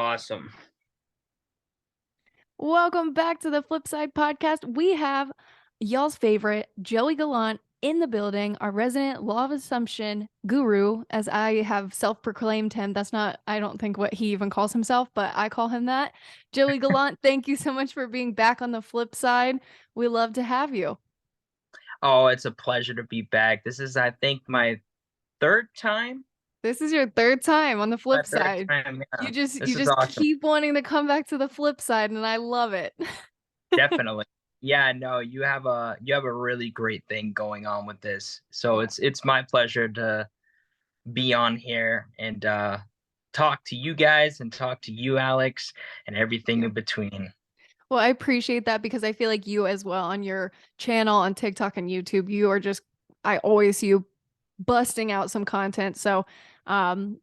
Awesome. Welcome back to the Flipside podcast. We have y'all's favorite, Joey Gallant, in the building, our resident law of assumption guru, as I have self-proclaimed him. That's not, I don't think what he even calls himself, but I call him that. Joey Gallant, thank you so much for being back on the flip side. We love to have you. Oh, it's a pleasure to be back. This is, I think, my third time. This is your third time on the My flip third side. time. You Yeah, just this you is just awesome. keep wanting to come back to the flip side, and I love it. Definitely. Yeah, no, you have a really great thing going on with this. So it's my pleasure to be on here and talk to you guys and talk to you, Alex, and everything Yeah. in between. Well, I appreciate that because I feel like you as well on your channel on TikTok and YouTube, you are just, I always see you busting out some content. So,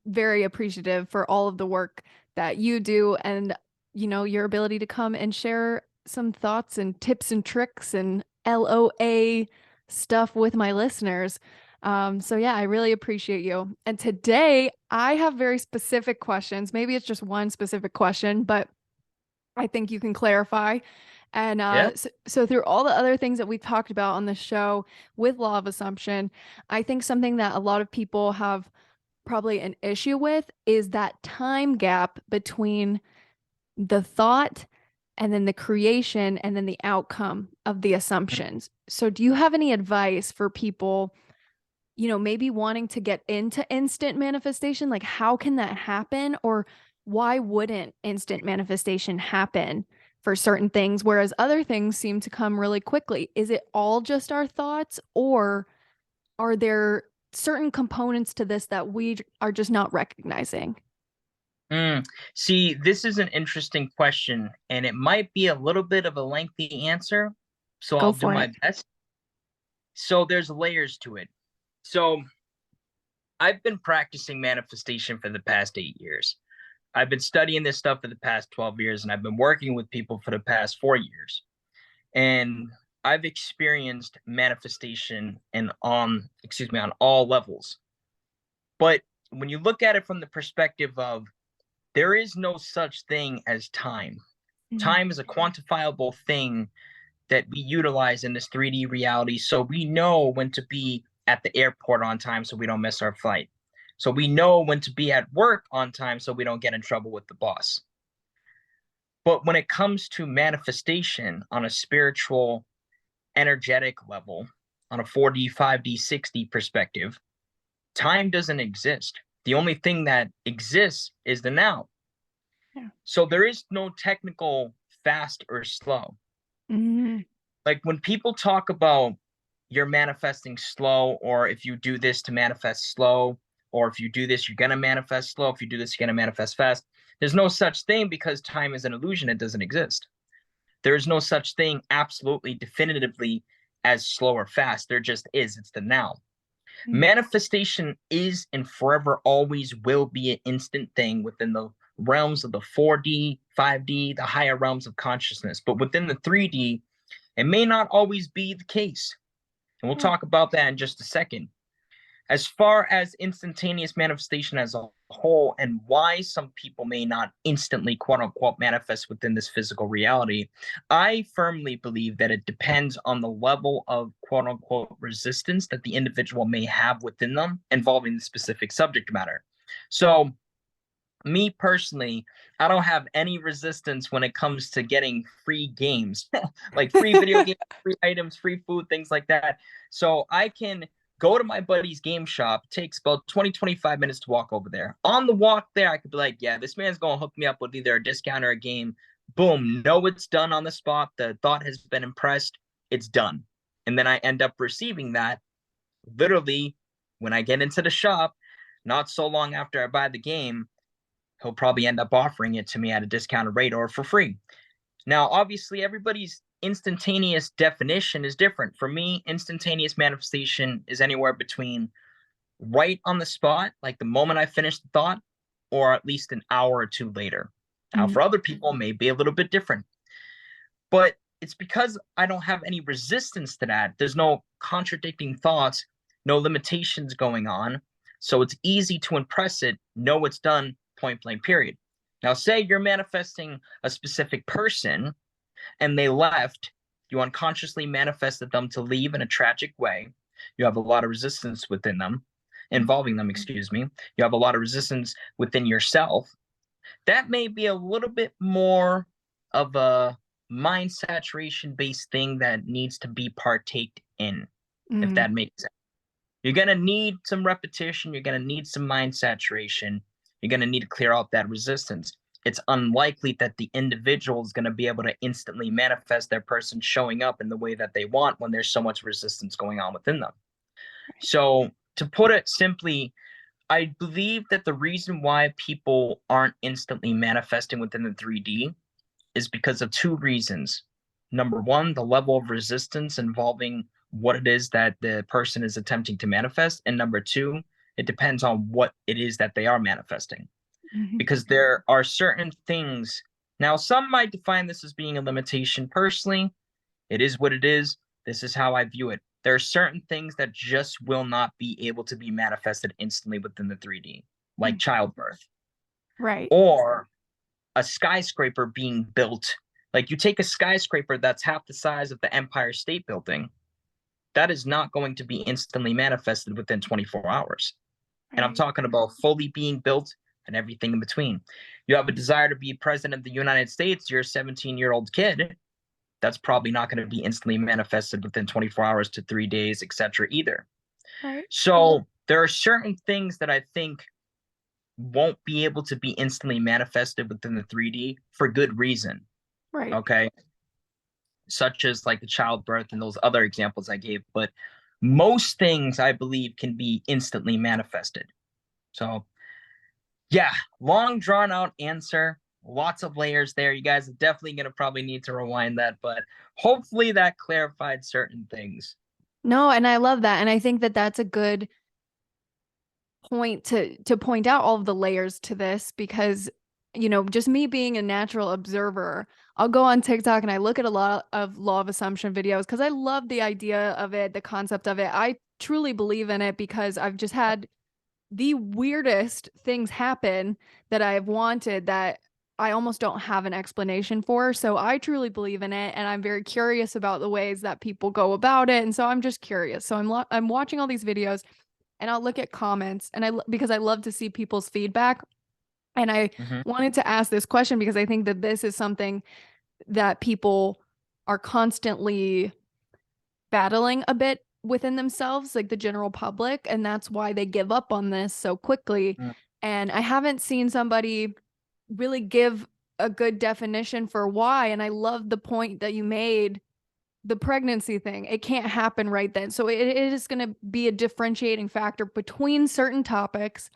very appreciative for all of the work that you do and, your ability to come and share some thoughts and tips and tricks and LOA stuff with my listeners. So yeah, I really appreciate you. And today I have very specific questions. Maybe it's just one specific question, but I think you can clarify. And Yeah. so through all the other things that we've talked about on the show with law of assumption, I think something that a lot of people have probably an issue with is that time gap between the thought and then the creation and then the outcome of the assumptions. So do you have any advice for people, maybe wanting to get into instant manifestation? Like, how can that happen? Or why wouldn't instant manifestation happen for certain things, whereas other things seem to come really quickly? Is it all just our thoughts, or are there certain components to this that we are just not recognizing? Mm. See, this is an interesting question, and it might be a little bit of a lengthy answer, so Go I'll do for my it. best. So there's layers to it. So I've been practicing manifestation for the past 8 years. I've been studying this stuff for the past 12 years, and I've been working with people for the past 4 years. And I've experienced manifestation and on all levels. But when you look at it from the perspective of there is no such thing as time. Mhm. Time is a quantifiable thing that we utilize in this 3D reality. So we know when to be at the airport on time so we don't miss our flight. So we know when to be at work on time so we don't get in trouble with the boss. But when it comes to manifestation on a spiritual, energetic level, on a 4D, 5D, 6D perspective, time doesn't exist. The only thing that exists is the now. Yeah. So there is no technical fast or slow. Mhm. Like when people talk about you're manifesting slow, or if you do this to manifest slow, or if you do this, you're going to manifest slow. If you do this, you're going to manifest fast. There's no such thing because time is an illusion. It doesn't exist. There is no such thing absolutely definitively as slow or fast. There just is. It's the now. Mhm. Manifestation is and forever always will be an instant thing within the realms of the 4D, 5D, the higher realms of consciousness. But within the 3D, it may not always be the case. And we'll Yeah. talk about that in just a second. As far as instantaneous manifestation as a whole, and why some people may not instantly, quote unquote, manifest within this physical reality, I firmly believe that it depends on the level of, quote unquote, resistance that the individual may have within them involving the specific subject matter. So, me personally, I don't have any resistance when it comes to getting free games, like free video games, free items, free food, things like that. So I can go to my buddy's game shop. It takes about 20, 25 minutes to walk over there. On the walk there, I could be like, yeah, this man's going to hook me up with either a discount or a game. Boom, know it's done on the spot. The thought has been impressed. It's done. And then I end up receiving that literally when I get into the shop, not so long after I buy the game, he'll probably end up offering it to me at a discounted rate or for free. Now, obviously, everybody's instantaneous definition is different. For me, instantaneous manifestation is anywhere between right on the spot, like the moment I finish the thought, or at least an hour or two later. Now, Mhm. for other people, it may be a little bit different, but it's because I don't have any resistance to that. There's no contradicting thoughts, no limitations going on. So it's easy to impress it, know it's done, point blank, period. Now, say you're manifesting a specific person and they left, you unconsciously manifested them to leave in a tragic way. You have a lot of resistance within them, involving them, excuse me. You have a lot of resistance within yourself. That may be a little bit more of a mind saturation based thing that needs to be partaked in, if Mm, that makes sense. You're going to need some repetition. You're going to need some mind saturation. You're going to need to clear out that resistance. It's unlikely that the individual is going to be able to instantly manifest their person showing up in the way that they want when there's so much resistance going on within them. So, to put it simply, I believe that the reason why people aren't instantly manifesting within the 3D is because of two reasons. Number one, the level of resistance involving what it is that the person is attempting to manifest. And number two, it depends on what it is that they are manifesting. mhm. Because there are certain things. Now, some might define this as being a limitation. Personally, it is what it is. This is how I view it. There are certain things that just will not be able to be manifested instantly within the 3D, like Mm. childbirth Right. or a skyscraper being built. Like you take a skyscraper that's half the size of the Empire State Building, that is not going to be instantly manifested within 24 hours. And I'm Right. talking about fully being built and everything in between. You have a desire to be president of the United States, you're a 17-year-old kid, that's probably not going to be instantly manifested within 24 hours to 3 days, etc. either. Right. So there are certain things that I think won't be able to be instantly manifested within the 3D for good reason. Right. Okay. Such as like the childbirth and those other examples I gave. But most things I believe can be instantly manifested. So, yeah, long drawn out answer, lots of layers there. You guys are definitely going to probably need to rewind that, but hopefully that clarified certain things. No, and I love that. And I think that that's a good point to point out all of the layers to this because just me being a natural observer, I'll go on TikTok and I look at a lot of law of assumption videos because I love the idea of it, the concept of it. I truly believe in it because I've just had the weirdest things happen that I've wanted that I almost don't have an explanation for. So I truly believe in it and I'm very curious about the ways that people go about it. And so I'm just curious. So I'm watching all these videos and I'll look at comments and because I love to see people's feedback. And I Mm-hmm. wanted to ask this question because I think that this is something that people are constantly battling a bit within themselves, like the general public, and that's why they give up on this so quickly. And I haven't seen somebody really give a good definition for why. And I love the point that you made, the pregnancy thing. It can't happen right then. So it is going to be a differentiating factor between certain topics,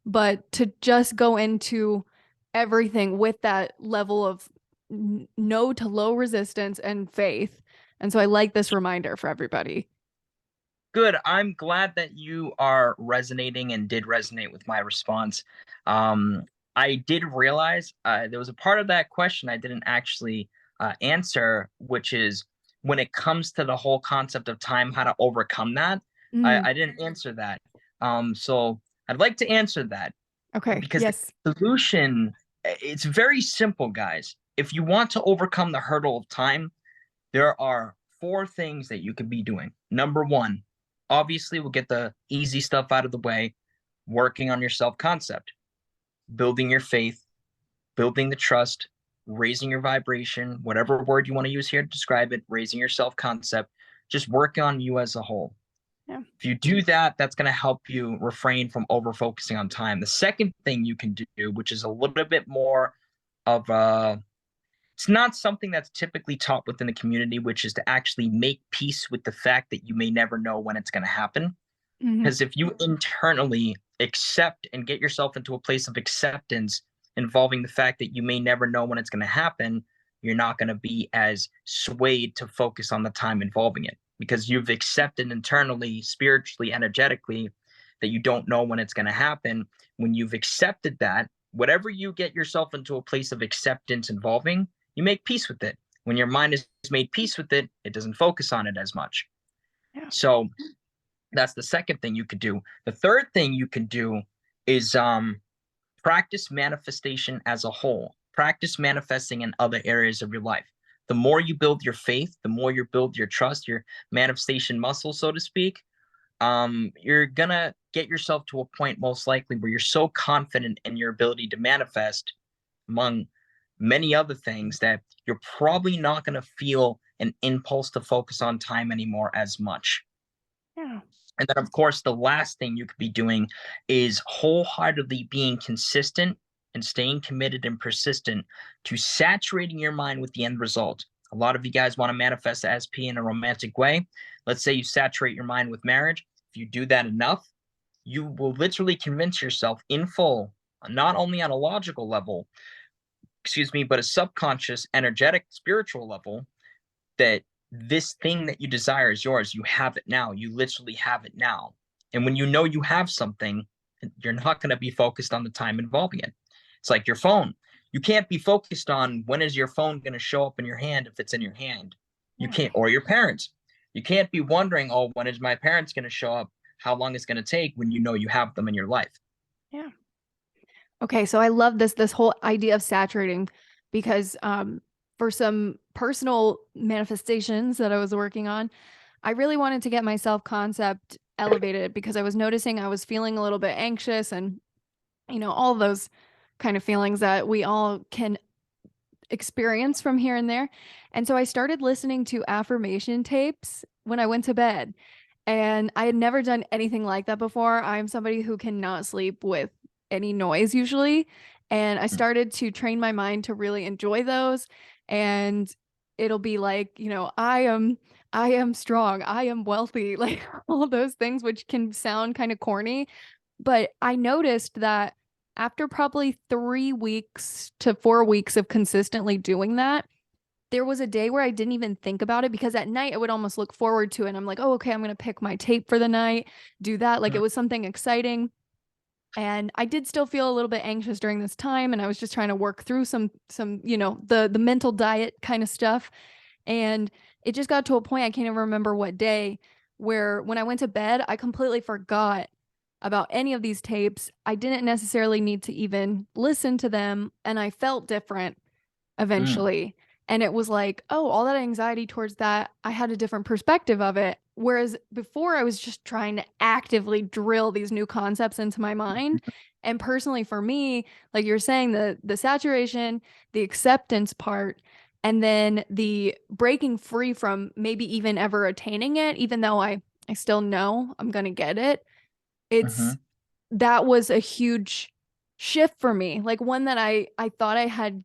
but to just go into everything with that level of no to low resistance and faith. And so I like this reminder for everybody. Good. I'm glad that you are resonating and did resonate with my response. Um, I did realize there was a part of that question I didn't actually answer, which is when it comes to the whole concept of time, how to overcome that. Mm, I didn't answer that. So I'd like to answer that okay. because the Yes. solution, it's very simple, guys. If you want to overcome the hurdle of time, there are four things that you could be doing. Number one, obviously, we'll get the easy stuff out of the way, working on your self concept, building your faith, building the trust, raising your vibration, whatever word you want to use here to describe it, raising your self concept, just work on you as a whole. Yeah. If you do that, that's going to help you refrain from over focusing on time. The second thing you can do, which is a little bit more of a it's not something that's typically taught within the community, which is to actually make peace with the fact that you may never know when it's going to happen. Hmm. Because if you internally accept and get yourself into a place of acceptance involving the fact that you may never know when it's going to happen, you're not going to be as swayed to focus on the time involving it because you've accepted internally, spiritually, energetically that you don't know when it's going to happen. When you've accepted that, whatever you get yourself into a place of acceptance involving, you make peace with it. When your mind is made peace with it, it doesn't focus on it as much. Yeah. So that's the second thing you could do. The third thing you can do is Practice manifestation as a whole. Practice manifesting in other areas of your life. The more you build your faith, the more you build your trust, your manifestation muscle, so to speak, you're gonna get yourself to a point most likely where you're so confident in your ability to manifest, among many other things, that you're probably not gonna feel an impulse to focus on time anymore as much. Yeah. And then, of course, the last thing you could be doing is wholeheartedly being consistent and staying committed and persistent to saturating your mind with the end result. A lot of you guys want to manifest SP in a romantic way. Let's say you saturate your mind with marriage. If you do that enough, you will literally convince yourself in full, not only on a logical level, excuse me, but a subconscious, energetic, spiritual level, that this thing that you desire is yours. You have it now. You literally have it now. And when you know you have something, you're not going to be focused on the time involving it. It's like your phone. You can't be focused on when is your phone going to show up in your hand if it's in your hand. You Yeah. can't, or your parents. You can't be wondering, oh, when is my parents going to show up? How long it's going to take when you know you have them in your life. Yeah. Okay, so I love this whole idea of saturating because for some personal manifestations that I was working on, I really wanted to get my self-concept elevated because I was noticing I was feeling a little bit anxious and all those kind of feelings that we all can experience from here and there. And so I started listening to affirmation tapes when I went to bed. And I had never done anything like that before. I'm somebody who cannot sleep with any noise usually. And I started to train my mind to really enjoy those. And it'll be like, I am strong, I am wealthy, like all those things, which can sound kind of corny. But I noticed that after probably 3 weeks to 4 weeks of consistently doing that, there was a day where I didn't even think about it because at night I would almost look forward to it. And I'm like, oh, okay, I'm going to pick my tape for the night, do that. Like it was something exciting. And I did still feel a little bit anxious during this time. And I was just trying to work through some, the mental diet kind of stuff. And it just got to a point, I can't even remember what day, where when I went to bed, I completely forgot about any of these tapes. I didn't necessarily need to even listen to them. And I felt different Mm, eventually. And it was like, oh, all that anxiety towards that, I had a different perspective of it. Whereas before, I was just trying to actively drill these new concepts into my mind. And personally, for me, like you're saying, the saturation, the acceptance part, and then the breaking free from maybe even ever attaining it, even though I still know I'm gonna get it. It's mhm. that was a huge shift for me, like one that I thought I had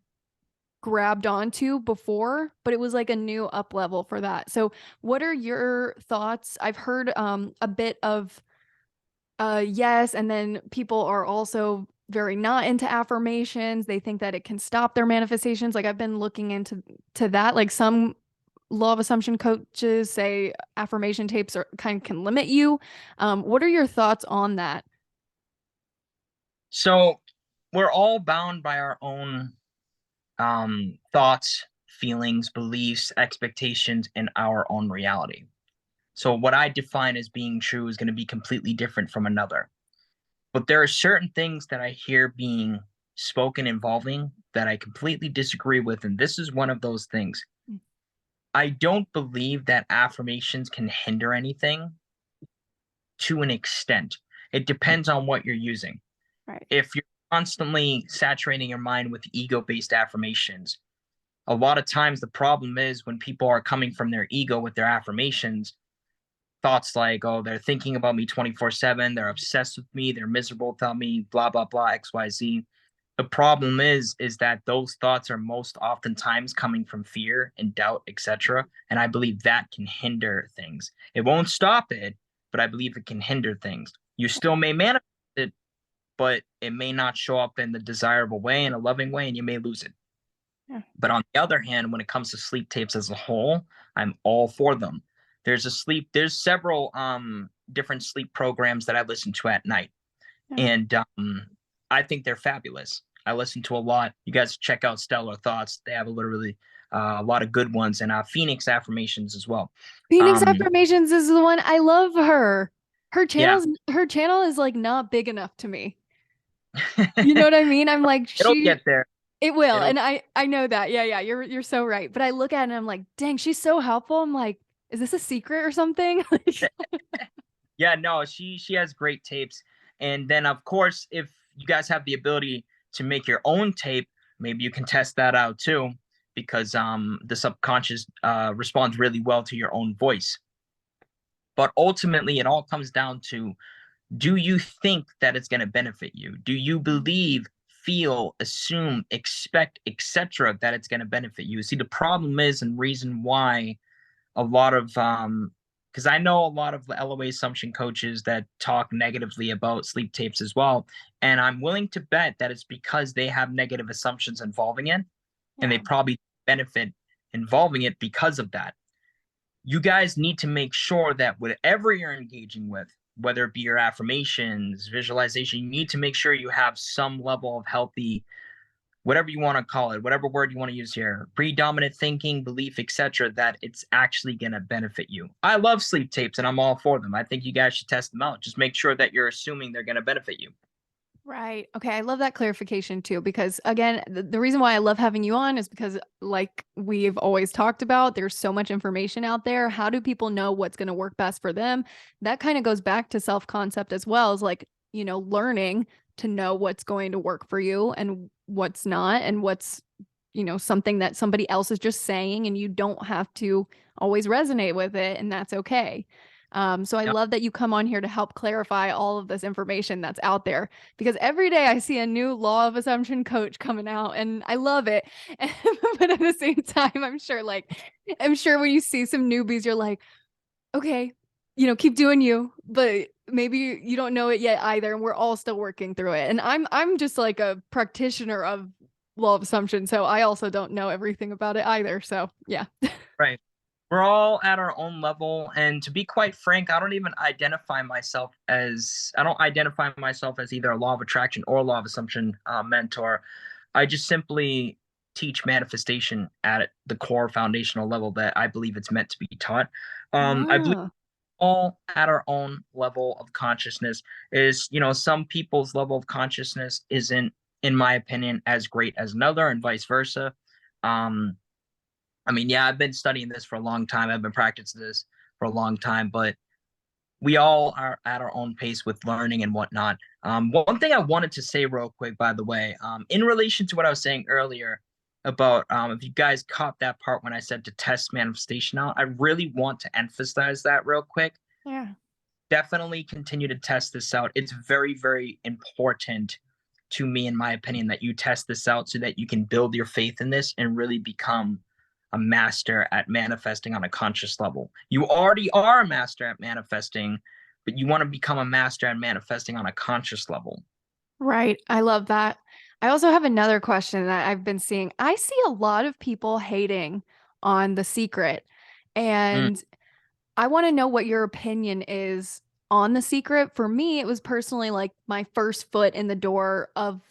grabbed onto before, but it was like a new up level for that. So what are your thoughts? I've heard a bit of yes, and then people are also very not into affirmations. They think that it can stop their manifestations. Like I've been looking into that. Like some law of assumption coaches say affirmation tapes are kind of can limit you. What are your thoughts on that? So we're all bound by our own thoughts, feelings, beliefs, expectations, and our own reality. So, what I define as being true is going to be completely different from another. But there are certain things that I hear being spoken involving that I completely disagree with. And this is one of those things. I don't believe that affirmations can hinder anything to an extent. It depends on what you're using. Right. If you're constantly saturating your mind with ego based affirmations, a lot of times the problem is when people are coming from their ego with their affirmations, thoughts like, oh, they're thinking about me 24/7, they're obsessed with me, they're miserable without me, blah, blah, blah, XYZ. The problem is that those thoughts are most oftentimes coming from fear and doubt, etc. And I believe that can hinder things. It won't stop it, but I believe it can hinder things. You still may manifest it, but it may not show up in the desirable way, in a loving way, and you may lose it. Yeah. But on the other hand, when it comes to sleep tapes as a whole, I'm all for them. There's several different sleep programs that I listen to at night. Yeah. And I think they're fabulous. I listen to a lot. You guys check out Stellar Thoughts. They have a lot of good ones, and Phoenix Affirmations as well. Phoenix Um, Affirmations is the one I love her. Her yeah, channel is like not big enough to me. You know what I mean? I'm like, It'll she get there. it will. It'll And I know that. Yeah, yeah, you're so right. But I look at it and I'm like, dang, she's so helpful. I'm like, is this a secret or something? Yeah, no, she has great tapes. And then of course, if you guys have the ability to make your own tape, maybe you can test that out too, because the subconscious responds really well to your own voice. But ultimately, it all comes down to, do you think that it's going to benefit you? Do you believe, feel, assume, expect, etc., that it's going to benefit you? See, the problem is, and reason why a lot of because I know a lot of LOA assumption coaches that talk negatively about sleep tapes as well, and I'm willing to bet that it's because they have negative assumptions involving it, and they Yeah. probably benefit involving it because of that. You guys need to make sure that whatever you're engaging with, whether it be your affirmations, visualization, you need to make sure you have some level of healthy, whatever you want to call it, whatever word you want to use here, predominant thinking, belief, etc., that it's actually going to benefit you. I love sleep tapes and I'm all for them. I think you guys should test them out. Just make sure that you're assuming they're going to benefit you. Right. Okay. I love that clarification too, because again, the reason why I love having you on is because, like we've always talked about, there's so much information out there. How do people know what's going to work best for them? That kind of goes back to self concept as well as like, learning to know what's going to work for you and what's not, and what's, something that somebody else is just saying and you don't have to always resonate with it. And that's okay. So I Yep. love that you come on here to help clarify all of this information that's out there, because every day I see a new law of assumption coach coming out and I love it. But at the same time, I'm sure when you see some newbies, you're like, okay, keep doing you, but maybe you don't know it yet either. And we're all still working through it. And I'm just like a practitioner of law of assumption. So I also don't know everything about it either. So yeah. Right. We're all at our own level. And to be quite frank, I don't identify myself as either a law of attraction or law of assumption mentor. I just simply teach manifestation at the core foundational level that I believe it's meant to be taught. I believe Ah, all at our own level of consciousness is, some people's level of consciousness isn't, in my opinion, as great as another, and vice versa. Um, I mean, yeah, I've been studying this for a long time. I've been practicing this for a long time, but we all are at our own pace with learning and whatnot. One thing I wanted to say real quick, by the way, in relation to what I was saying earlier about if you guys caught that part when I said to test manifestation out, I really want to emphasize that real quick. yeah. Definitely continue to test this out. It's very, very important to me, in my opinion, that you test this out so that you can build your faith in this and really become a master at manifesting on a conscious level. You already are a master at manifesting, but you want to become a master at manifesting on a conscious level. Right. I love that. I also have another question that I've been seeing. I see a lot of people hating on The Secret, Mm, and I want to know what your opinion is on The Secret. For me, it was personally like my first foot in the door of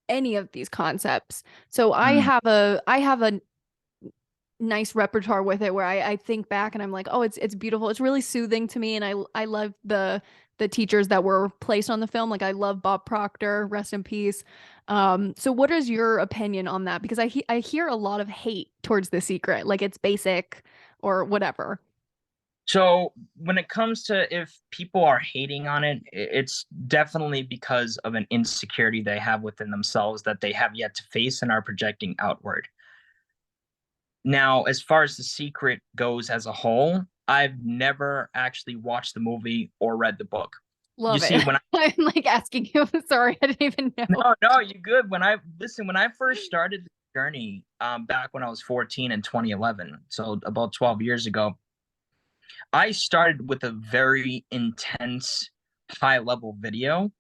any of these concepts. So mm. I have a nice repertoire with it where I think back and I'm like, oh, it's beautiful. It's really soothing to me. And I love the teachers that were placed on the film. Like I love Bob Proctor, rest in peace. So what is your opinion on that? Because I hear a lot of hate towards The Secret, like it's basic or whatever. So when it comes to if people are hating on it, it's definitely because of an insecurity they have within themselves that they have yet to face and are projecting outward. Now, as far as The Secret goes as a whole, I've never actually watched the movie or read the book. You Love see, it. when I I'm like asking you. Sorry, I didn't even know. no, you good. When I first started the journey, back when I was 14 in 2011, so about 12 years ago, I started with a very intense, high level video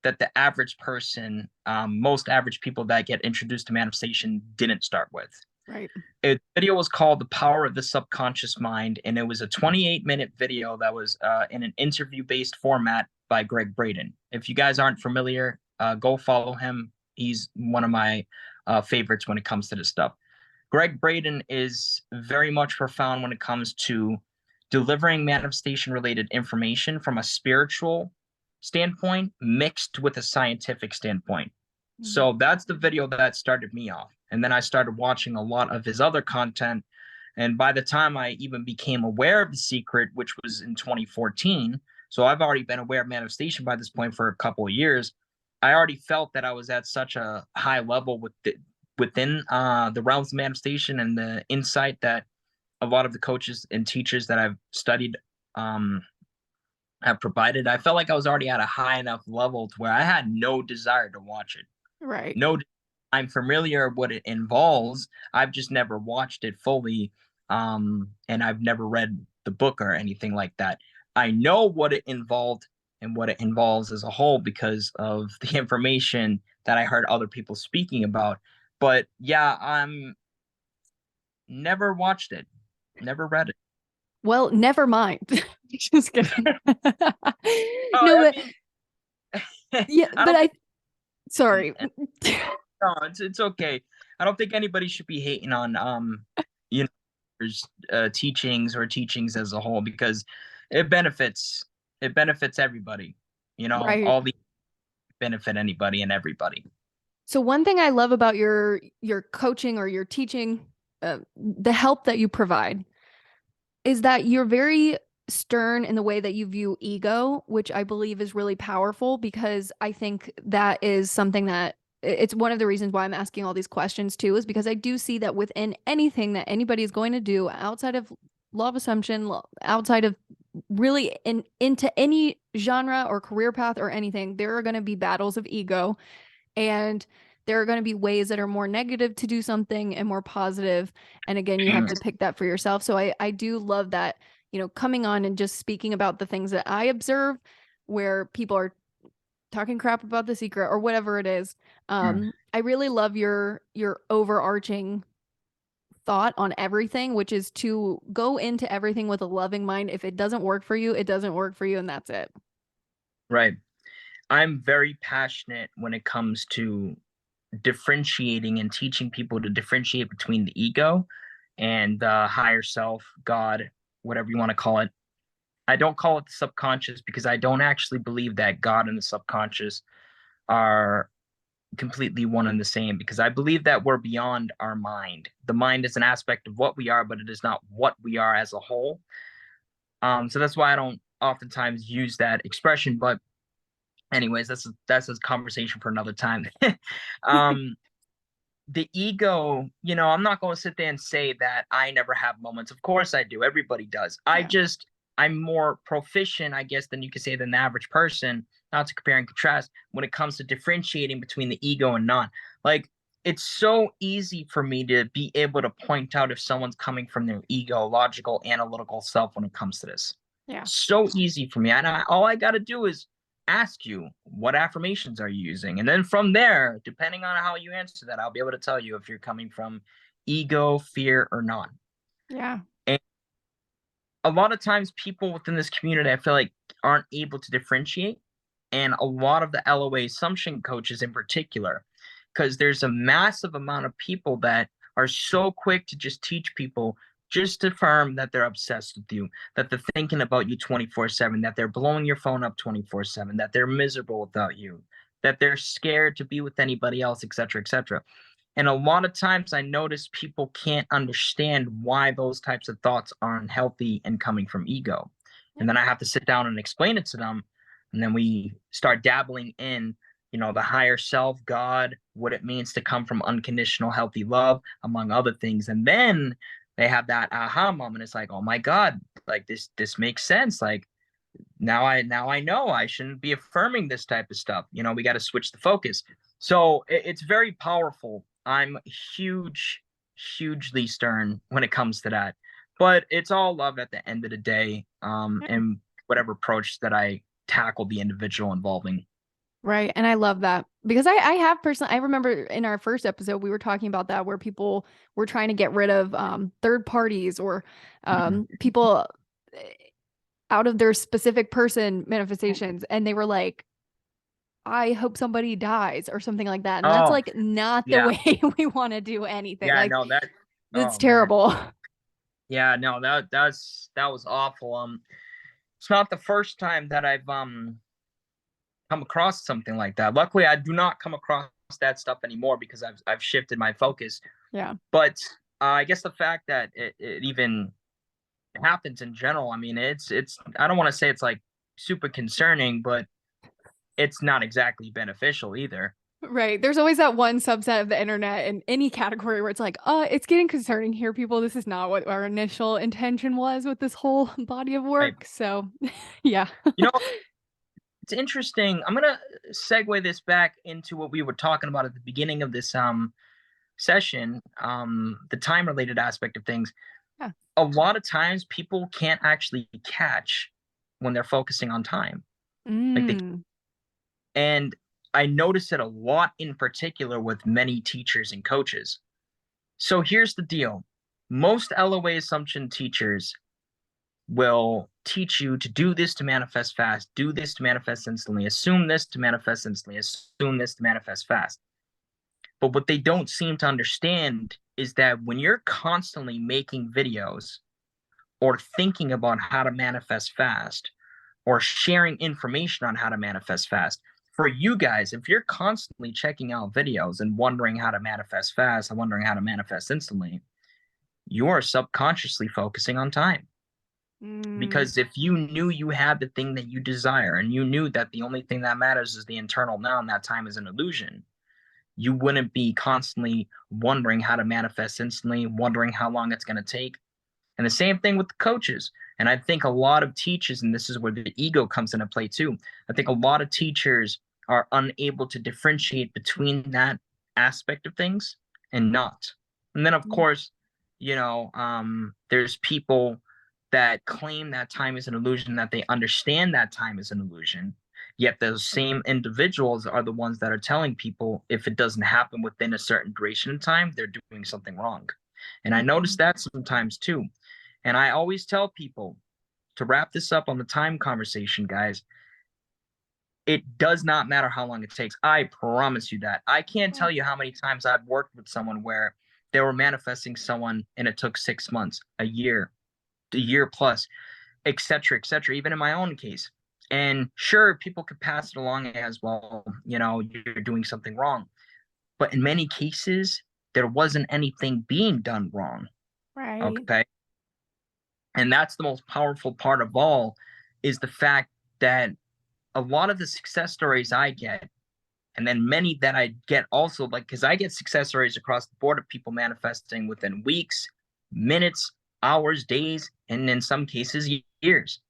that the average person, most average people that get introduced to manifestation didn't start with. Right. The video was called The Power of the Subconscious Mind, and it was a 28-minute video that was in an interview-based format by Greg Braden. If you guys aren't familiar, go follow him. He's one of my favorites when it comes to this stuff. Greg Braden is very much profound when it comes to delivering manifestation-related information from a spiritual standpoint mixed with a scientific standpoint. Mhm. So that's the video that started me off. And then I started watching a lot of his other content. And by the time I even became aware of The Secret, which was in 2014, so I've already been aware of manifestation by this point for a couple of years, I already felt that I was at such a high level within the realms of manifestation and the insight that a lot of the coaches and teachers that I've studied um, have provided. I felt like I was already at a high enough level to where I had no desire to watch it. Right. No, I'm familiar what it involves. I've just never watched it fully, and I've never read the book or anything like that. I know what it involved and what it involves as a whole because of the information that I heard other people speaking about. But yeah, I'm never watched it, never read it. Well, never mind. Just kidding. Oh, No, I but mean, yeah, I but don't think. sorry. No, it's okay. I don't think anybody should be hating on you know teachings or teachings as a whole because it benefits it benefits everybody. Right. All the benefit anybody and everybody. So one thing I love about your coaching or your teaching, the help that you provide is that you're very stern in the way that you view ego, which I believe is really powerful because I think that is something that it's one of the reasons why I'm asking all these questions too, is because I do see that within anything that anybody is going to do outside of law of assumption, outside of really into any genre or career path or anything, there are going to be battles of ego, and there are going to be ways that are more negative to do something and more positive. And again, you have Mm. to pick that for yourself. So I do love that, coming on and just speaking about the things that I observe where people are talking crap about The Secret or whatever it is. Mm. I really love your overarching thought on everything, which is to go into everything with a loving mind. If it doesn't work for you, it doesn't work for you, and that's it. Right. I'm very passionate when it comes to differentiating and teaching people to differentiate between the ego and the higher self, God, whatever you want to call it. I don't call it the subconscious because I don't actually believe that God and the subconscious are completely one and the same because I believe that we're beyond our mind. The mind is an aspect of what we are, but it is not what we are as a whole. So that's why I don't oftentimes use that expression. But anyways, that's a conversation for another time. um, the ego, I'm not going to sit there and say that I never have moments. Of course I do. Everybody does. Yeah. I'm more proficient, I guess, than you could say than the average person, not to compare and contrast, when it comes to differentiating between the ego and not. Like, it's so easy for me to be able to point out if someone's coming from their ego, logical, analytical self when it comes to this. Yeah. So easy for me. And all I got to do is ask you, what affirmations are you using? And then from there, depending on how you answer that, I'll be able to tell you if you're coming from ego, fear, or not. Yeah. And a lot of times people within this community, I feel like, aren't able to differentiate. And a lot of the LOA assumption coaches in particular, because there's a massive amount of people that are so quick to just teach people, just to affirm that they're obsessed with you, that they're thinking about you 24/7, that they're blowing your phone up 24/7, that they're miserable without you, that they're scared to be with anybody else, etc., etc. And a lot of times I notice people can't understand why those types of thoughts aren't healthy and coming from ego. Yeah. And then I have to sit down and explain it to them. And then we start dabbling in, the higher self, God, what it means to come from unconditional healthy love, among other things. And then they have that aha moment. It's like, oh my God, like this makes sense. Like now I know I shouldn't be affirming this type of stuff. We got to switch the focus. So it's very powerful. I'm hugely stern when it comes to that, but it's all love at the end of the day. And whatever approach that I tackle the individual involving. Right. And I love that because I have personally, I remember in our first episode, we were talking about that where people were trying to get rid of third parties or Mhm. people out of their specific person manifestations. And they were like, I hope somebody dies or something like that. And that's Oh like not the yeah, way we want to do anything. yeah. Like, No, that. that's Oh man. terrible. Yeah, no, that was awful. It's not the first time that I've come across something like that. Luckily, I do not come across that stuff anymore because I've shifted my focus. Yeah. But I guess the fact that it even happens in general, I mean, it's I don't want to say it's like super concerning, but it's not exactly beneficial either. Right. There's always that one subset of the internet in any category where it's like, it's getting concerning here, people. This is not what our initial intention was with this whole body of Right. work. So, yeah. You know, it's interesting. I'm gonna segue this back into what we were talking about at the beginning of this session, the time related aspect of things. Yeah. A lot of times people can't actually catch when they're focusing on time. Like they Mm. and I notice it a lot in particular with many teachers and coaches. So here's the deal. Most LOA assumption teachers will teach you to do this to manifest fast, do this to manifest instantly, assume this to manifest instantly, assume this to manifest fast. But what they don't seem to understand is that when you're constantly making videos or thinking about how to manifest fast or sharing information on how to manifest fast, for you guys, if you're constantly checking out videos and wondering how to manifest fast and wondering how to manifest instantly, you are subconsciously focusing on time. Mm. Because if you knew you had the thing that you desire and you knew that the only thing that matters is the internal now and that time is an illusion, you wouldn't be constantly wondering how to manifest instantly, wondering how long it's going to take. And the same thing with the coaches. And I think a lot of teachers, and this is where the ego comes into play too, I think a lot of teachers are unable to differentiate between that aspect of things and not. And then, of course, there's people that claim that time is an illusion, that they understand that time is an illusion. Yet those same individuals are the ones that are telling people if it doesn't happen within a certain duration of time, they're doing something wrong. And I notice Mm. that sometimes too. And I always tell people to wrap this up on the time conversation, guys. It does not matter how long it takes. I promise you that. I can't tell you how many times I've worked with someone where they were manifesting someone and it took 6 months, a year plus, etc., even in my own case. And sure, people could pass it along as well, you're doing something wrong. But in many cases, there wasn't anything being done wrong. Right. Okay. And that's the most powerful part of all is the fact that a lot of the success stories I get, and then many that I get also, like, because I get success stories across the board of people manifesting within weeks, minutes, hours, days, and in some cases, years.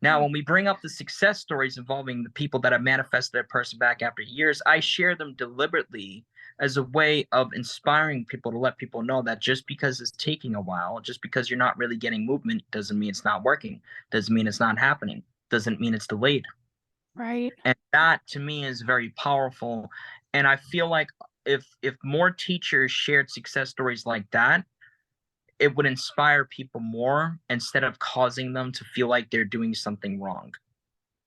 Now, Yeah. when we bring up the success stories involving the people that have manifested their person back after years, I share them deliberately as a way of inspiring people to let people know that just because it's taking a while, just because you're not really getting movement, doesn't mean it's not working, doesn't mean it's not happening, doesn't mean it's delayed. Right. And that to me is very powerful. And I feel like if more teachers shared success stories like that, it would inspire people more instead of causing them to feel like they're doing something wrong.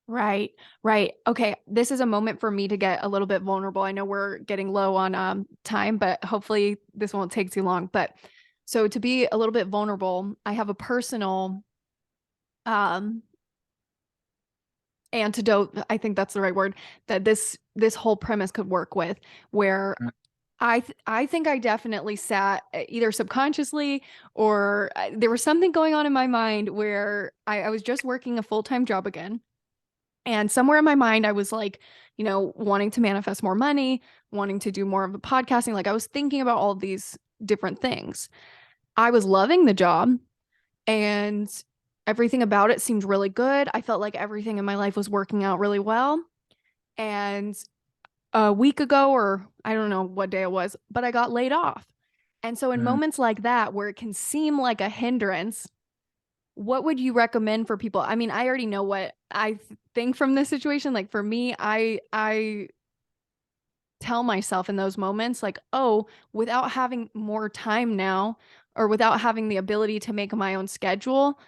Right. Right. Okay. This is a moment for me to get a little bit vulnerable. I know we're getting low on time, but hopefully this won't take too long. But so to be a little bit vulnerable, I have a personal um antidote, I think that's the right word, that this whole premise could work with, where Mm. I think I definitely sat either subconsciously or there was something going on in my mind where I was just working a full-time job again. And somewhere in my mind, I was like, wanting to manifest more money, wanting to do more of the podcasting. Like I was thinking about all of these different things. I was loving the job and everything about it seemed really good. I felt like everything in my life was working out really well. And a week ago, or I don't know what day it was, but I got laid off. And so, in Mm. moments like that, where it can seem like a hindrance, what would you recommend for people? I mean, I already know what I think from this situation. Like for me, I tell myself in those moments, like, oh, without having more time now, or without having the ability to make my own schedule,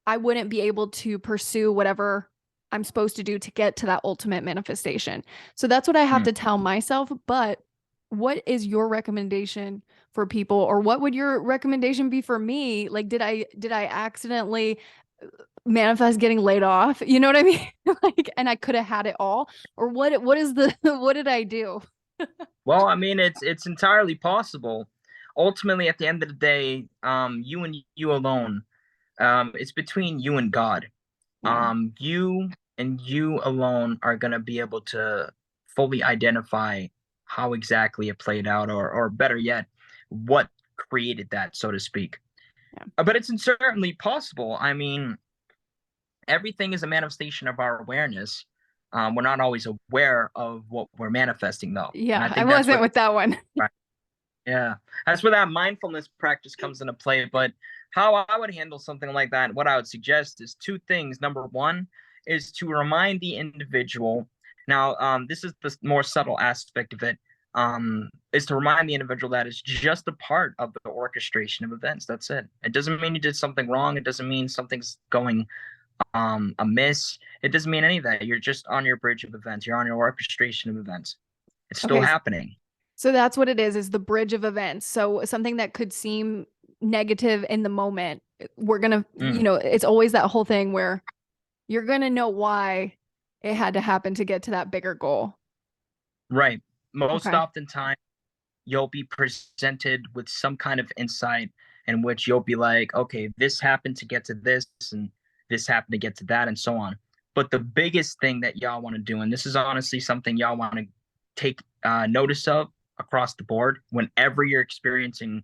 I wouldn't be able to pursue whatever I'm supposed to do to get to that ultimate manifestation. So that's what I have Mm. to tell myself. But what is your recommendation for people, or what would your recommendation be for me? Like, did I accidentally manifest getting laid off. You know what I mean? Like, and I could have had it all. Or what is the what did I do? Well, I mean, it's entirely possible. Ultimately, at the end of the day, you and you alone, it's between you and God. Yeah. You and you alone are gonna be able to fully identify how exactly it played out, or better yet, what created that, so to speak. Yeah. But it's certainly possible. I mean, everything is a manifestation of our awareness. We're not always aware of what we're manifesting, though, and I Yeah, I think that's wasn't where, with that one. yeah, that's where that mindfulness practice comes into play. But how I would handle something like that, what I would suggest is two things. Number one is to remind the individual. Now, this is the more subtle aspect of it. Is to remind the individual that it's just a part of the orchestration of events. That's it. It doesn't mean you did something wrong. It doesn't mean something's going amiss. It doesn't mean any of that. You're just on your bridge of events. You're on your orchestration of events. It's still Okay, happening. so that's what it is the bridge of events. So something that could seem negative in the moment, we're gonna, Mm, it's always that whole thing where you're gonna know why it had to happen to get to that bigger goal. right. Most Okay. oftentimes you'll be presented with some kind of insight in which you'll be like, okay, this happened to get to this, and this happened to get to that, and so on. But the biggest thing that y'all want to do, and this is honestly something y'all want to take notice of across the board, whenever you're experiencing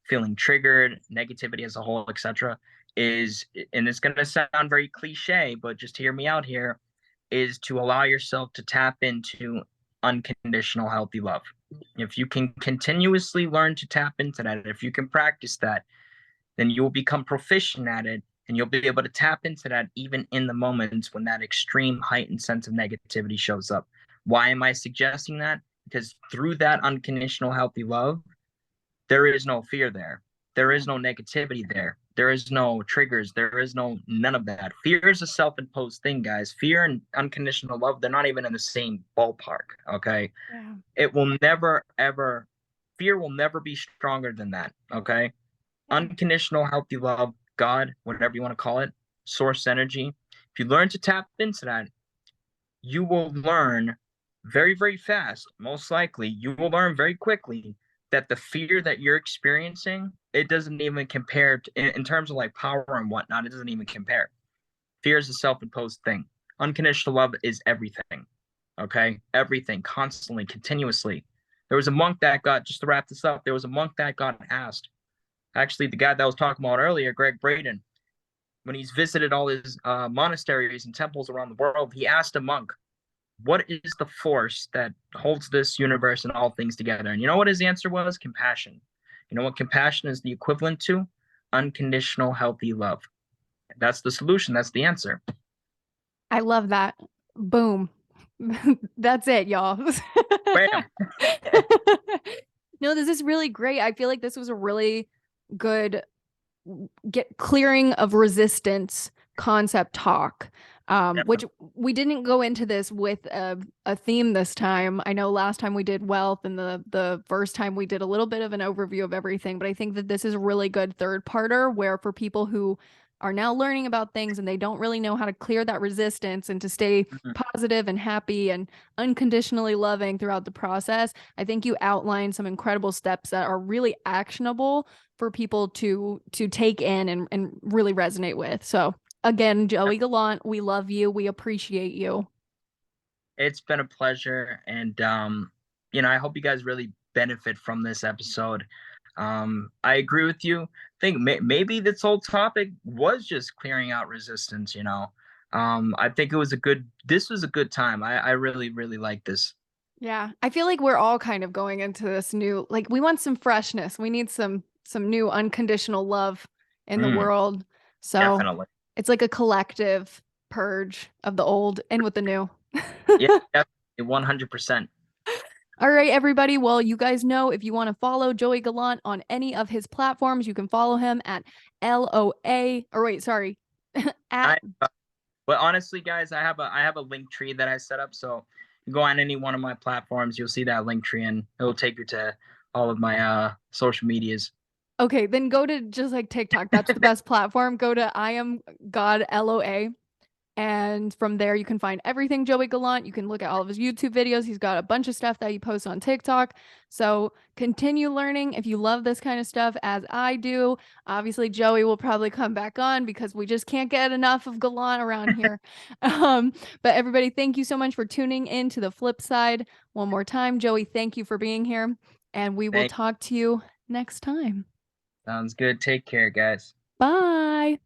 feeling triggered, negativity as a whole, etc., is, and it's going to sound very cliche, but just hear me out here, is to allow yourself to tap into unconditional healthy love. If you can continuously learn to tap into that, if you can practice that, then you will become proficient at it, and you'll be able to tap into that even in the moments when that extreme heightened sense of negativity shows up. Why am I suggesting that? Because through that unconditional healthy love, there is no fear there. There Yeah. is no negativity there. There is no triggers. There is no none of that. Fear is a self-imposed thing, guys. Fear and unconditional love, they're not even in the same ballpark. Okay. Yeah. It will never, ever, fear will never be stronger than that. Okay. Yeah. Unconditional healthy love, God, whatever you want to call it, source energy. If you learn to tap into that, you will learn very, very fast. Most likely, you will learn very quickly that the fear that you're experiencing, it doesn't even compare to, in terms of like power and whatnot, it doesn't even compare. Fear is a self-imposed thing. Unconditional love is everything. Okay, everything, constantly, continuously. There was a monk that got, just to wrap this up, there was a monk that got asked, actually the guy that I was talking about earlier, Greg Braden, when he's visited all his monasteries and temples around the world, he asked a monk, what is the force that holds this universe and all things together? And you know what his answer was? Compassion. You know what compassion is the equivalent to? Unconditional healthy love. That's the solution. That's the answer. I love that. Boom. That's it, y'all. Bam. No, this is really great. I feel like this was a really good get clearing of resistance concept talk. Which Definitely. we didn't go into this with a theme this time. I know last time we did wealth, and the first time we did a little bit of an overview of everything, but I think that this is a really good third parter where for people who are now learning about things and they don't really know how to clear that resistance and to stay Mhm. positive and happy and unconditionally loving throughout the process, I think you outlined some incredible steps that are really actionable for people to take in and really resonate with. So again, Joey Gallant, we love you. We appreciate you. It's been a pleasure. And, I hope you guys really benefit from this episode. I agree with you. I think maybe this whole topic was just clearing out resistance. I think this was a good time. I really, really like this. Yeah, I feel like we're all kind of going into this new, like we want some freshness. We need some new unconditional love in the Mm, world. So definitely. it's like a collective purge of the old and with the new. Yeah, definitely. 100%. All right, everybody. Well, you guys know if you want to follow Joey Gallant on any of his platforms, you can follow him at LOA, or wait, sorry, I, at, but honestly, guys, I have a link tree that I set up. So you go on any one of my platforms, you'll see that link tree, and it'll take you to all of my social medias. Okay, then go to just like TikTok. That's the best platform. Go to I am God LOA. And from there, you can find everything Joey Gallant. You can look at all of his YouTube videos. He's got a bunch of stuff that he posts on TikTok. So continue learning if you love this kind of stuff, as I do. Obviously, Joey will probably come back on because we just can't get enough of Gallant around here. Um, but everybody, thank you so much for tuning in to the flip side. One more time, Joey, thank you for being here. And we will Thanks. talk to you next time. Sounds good. Take care, guys. Bye.